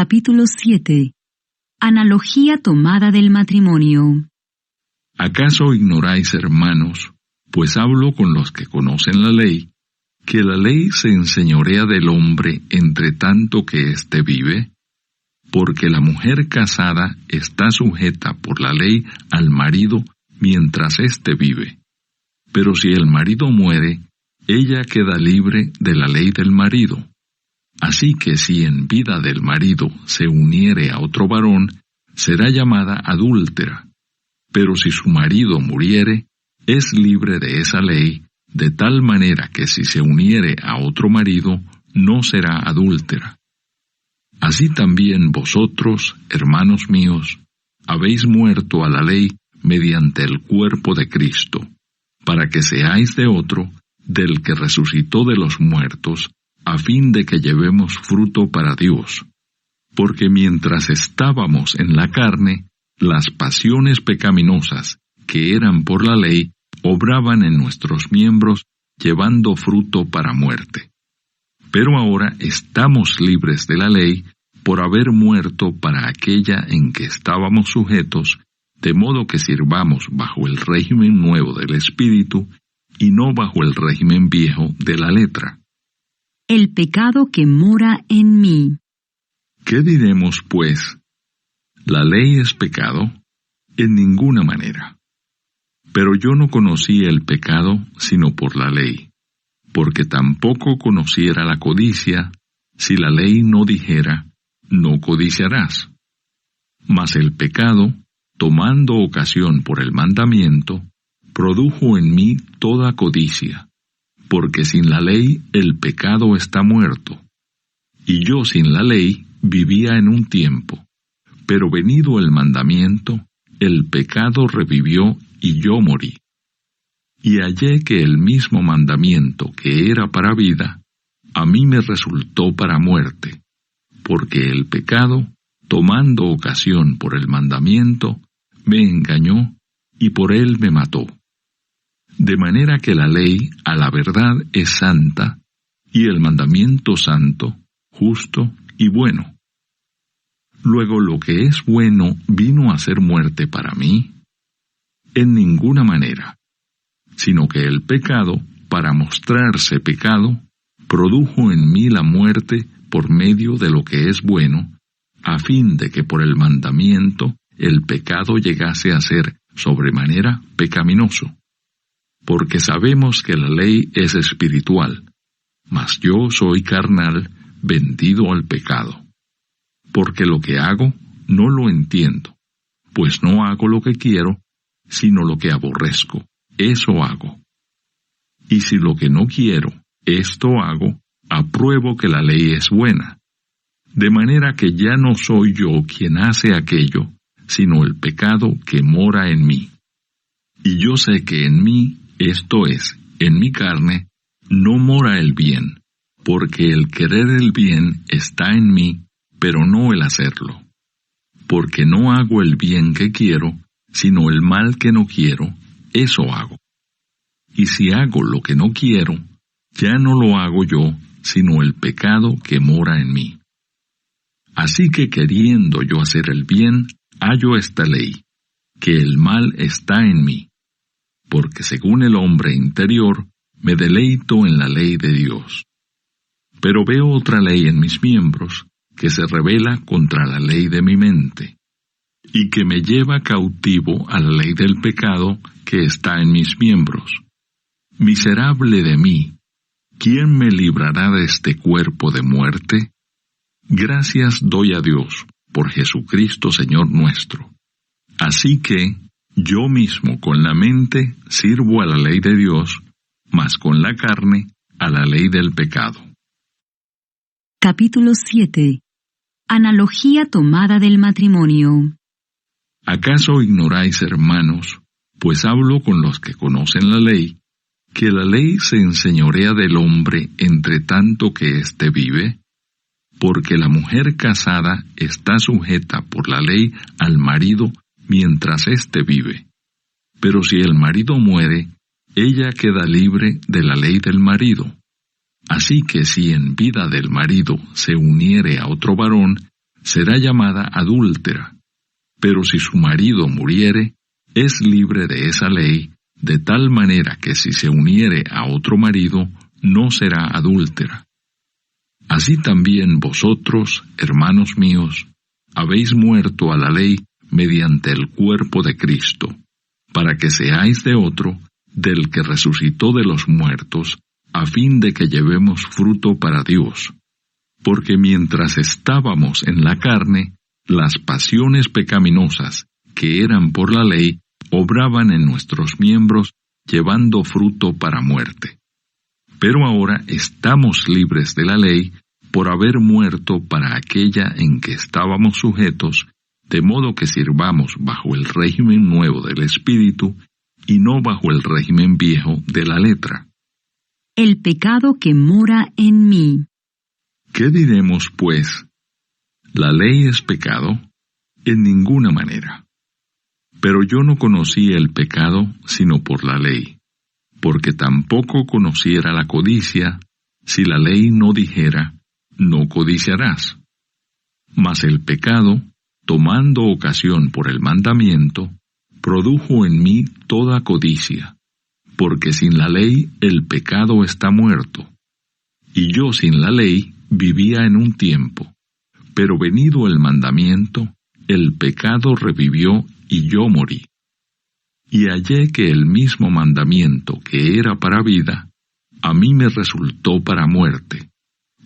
Capítulo 7. Analogía tomada del matrimonio. ¿Acaso ignoráis, hermanos, pues hablo con los que conocen la ley, que la ley se enseñorea del hombre entre tanto que éste vive? Porque la mujer casada está sujeta por la ley al marido mientras éste vive. Pero si el marido muere, ella queda libre de la ley del marido. Así que si en vida del marido se uniere a otro varón, será llamada adúltera. Pero si su marido muriere, es libre de esa ley, de tal manera que si se uniere a otro marido, no será adúltera. Así también vosotros, hermanos míos, habéis muerto a la ley mediante el cuerpo de Cristo, para que seáis de otro, del que resucitó de los muertos, a fin de que llevemos fruto para Dios. Porque mientras estábamos en la carne, las pasiones pecaminosas, que eran por la ley, obraban en nuestros miembros, llevando fruto para muerte. Pero ahora estamos libres de la ley, por haber muerto para aquella en que estábamos sujetos, de modo que sirvamos bajo el régimen nuevo del Espíritu, y no bajo el régimen viejo de la letra. El pecado que mora en mí. ¿Qué diremos, pues? ¿La ley es pecado? En ninguna manera. Pero yo no conocí el pecado sino por la ley, porque tampoco conociera la codicia, si la ley no dijera, no codiciarás. Mas el pecado, tomando ocasión por el mandamiento, produjo en mí toda codicia, porque sin la ley el pecado está muerto. Y yo sin la ley vivía en un tiempo, pero venido el mandamiento, el pecado revivió y yo morí. Y hallé que el mismo mandamiento que era para vida, a mí me resultó para muerte, porque el pecado, tomando ocasión por el mandamiento, me engañó y por él me mató. De manera que la ley, a la verdad, es santa, y el mandamiento santo, justo y bueno. Luego lo que es bueno vino a ser muerte para mí, en ninguna manera, sino que el pecado, para mostrarse pecado, produjo en mí la muerte por medio de lo que es bueno, a fin de que por el mandamiento el pecado llegase a ser sobremanera pecaminoso. Porque sabemos que la ley es espiritual, mas yo soy carnal, vendido al pecado. Porque lo que hago no lo entiendo, pues no hago lo que quiero, sino lo que aborrezco, eso hago. Y si lo que no quiero, esto hago, apruebo que la ley es buena. De manera que ya no soy yo quien hace aquello, sino el pecado que mora en mí. Y yo sé que en mí, esto es, en mi carne, no mora el bien, porque el querer el bien está en mí, pero no el hacerlo. Porque no hago el bien que quiero, sino el mal que no quiero, eso hago. Y si hago lo que no quiero, ya no lo hago yo, sino el pecado que mora en mí. Así que queriendo yo hacer el bien, hallo esta ley, que el mal está en mí. Porque según el hombre interior, me deleito en la ley de Dios. Pero veo otra ley en mis miembros, que se rebela contra la ley de mi mente, y que me lleva cautivo a la ley del pecado que está en mis miembros. Miserable de mí, ¿quién me librará de este cuerpo de muerte? Gracias doy a Dios, por Jesucristo Señor nuestro. Así que, yo mismo con la mente sirvo a la ley de Dios, mas con la carne a la ley del pecado. Capítulo 7. Analogía tomada del matrimonio. ¿Acaso ignoráis, hermanos, pues hablo con los que conocen la ley, que la ley se enseñorea del hombre entre tanto que éste vive? Porque la mujer casada está sujeta por la ley al marido mientras éste vive. Pero si el marido muere, ella queda libre de la ley del marido. Así que si en vida del marido se uniere a otro varón, será llamada adúltera, pero si su marido muriere, es libre de esa ley, de tal manera que si se uniere a otro marido, no será adúltera. Así también vosotros, hermanos míos, habéis muerto a la ley mediante el cuerpo de Cristo, para que seáis de otro, del que resucitó de los muertos, a fin de que llevemos fruto para Dios. Porque mientras estábamos en la carne, las pasiones pecaminosas, que eran por la ley, obraban en nuestros miembros, llevando fruto para muerte. Pero ahora estamos libres de la ley, por haber muerto para aquella en que estábamos sujetos, de modo que sirvamos bajo el régimen nuevo del Espíritu, y no bajo el régimen viejo de la letra. El pecado que mora en mí. ¿Qué diremos, pues? ¿La ley es pecado? En ninguna manera. Pero yo no conocí el pecado sino por la ley, porque tampoco conociera la codicia, si la ley no dijera, no codiciarás. Mas el pecado, tomando ocasión por el mandamiento, produjo en mí toda codicia, porque sin la ley el pecado está muerto. Y yo sin la ley vivía en un tiempo, pero venido el mandamiento, el pecado revivió y yo morí. Y hallé que el mismo mandamiento que era para vida, a mí me resultó para muerte,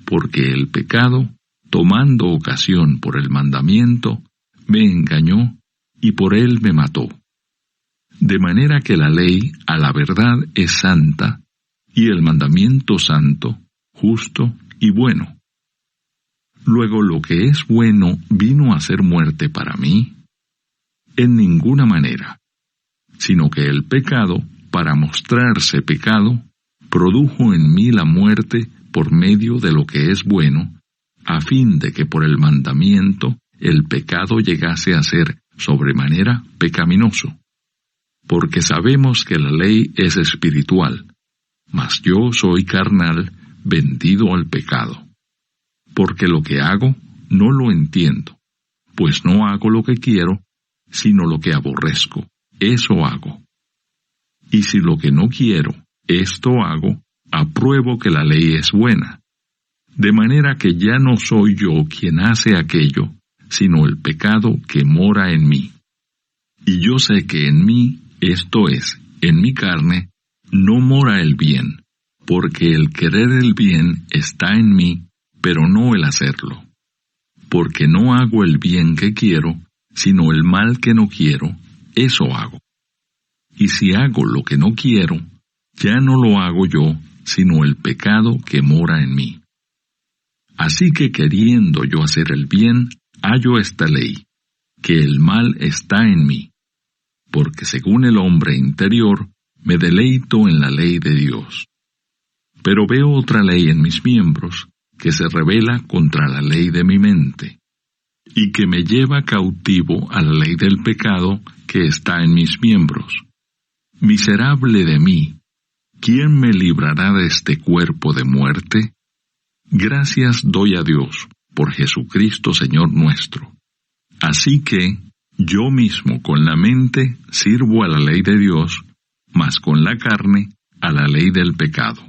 porque el pecado, tomando ocasión por el mandamiento, me engañó y por él me mató. De manera que la ley a la verdad es santa, y el mandamiento santo, justo y bueno. Luego lo que es bueno vino a ser muerte para mí, en ninguna manera, sino que el pecado, para mostrarse pecado, produjo en mí la muerte por medio de lo que es bueno, a fin de que por el mandamiento el pecado llegase a ser sobremanera pecaminoso. Porque sabemos que la ley es espiritual, mas yo soy carnal, vendido al pecado. Porque lo que hago no lo entiendo, pues no hago lo que quiero, sino lo que aborrezco, eso hago. Y si lo que no quiero, esto hago, apruebo que la ley es buena. De manera que ya no soy yo quien hace aquello, sino el pecado que mora en mí. Y yo sé que en mí, esto es, en mi carne, no mora el bien, porque el querer el bien está en mí, pero no el hacerlo. Porque no hago el bien que quiero, sino el mal que no quiero, eso hago. Y si hago lo que no quiero, ya no lo hago yo, sino el pecado que mora en mí. Así que queriendo yo hacer el bien, hallo esta ley, que el mal está en mí. Porque según el hombre interior, me deleito en la ley de Dios. Pero veo otra ley en mis miembros, que se rebela contra la ley de mi mente, y que me lleva cautivo a la ley del pecado que está en mis miembros. Miserable de mí, ¿quién me librará de este cuerpo de muerte? Gracias doy a Dios, por Jesucristo Señor nuestro. Así que, yo mismo con la mente sirvo a la ley de Dios, mas con la carne a la ley del pecado.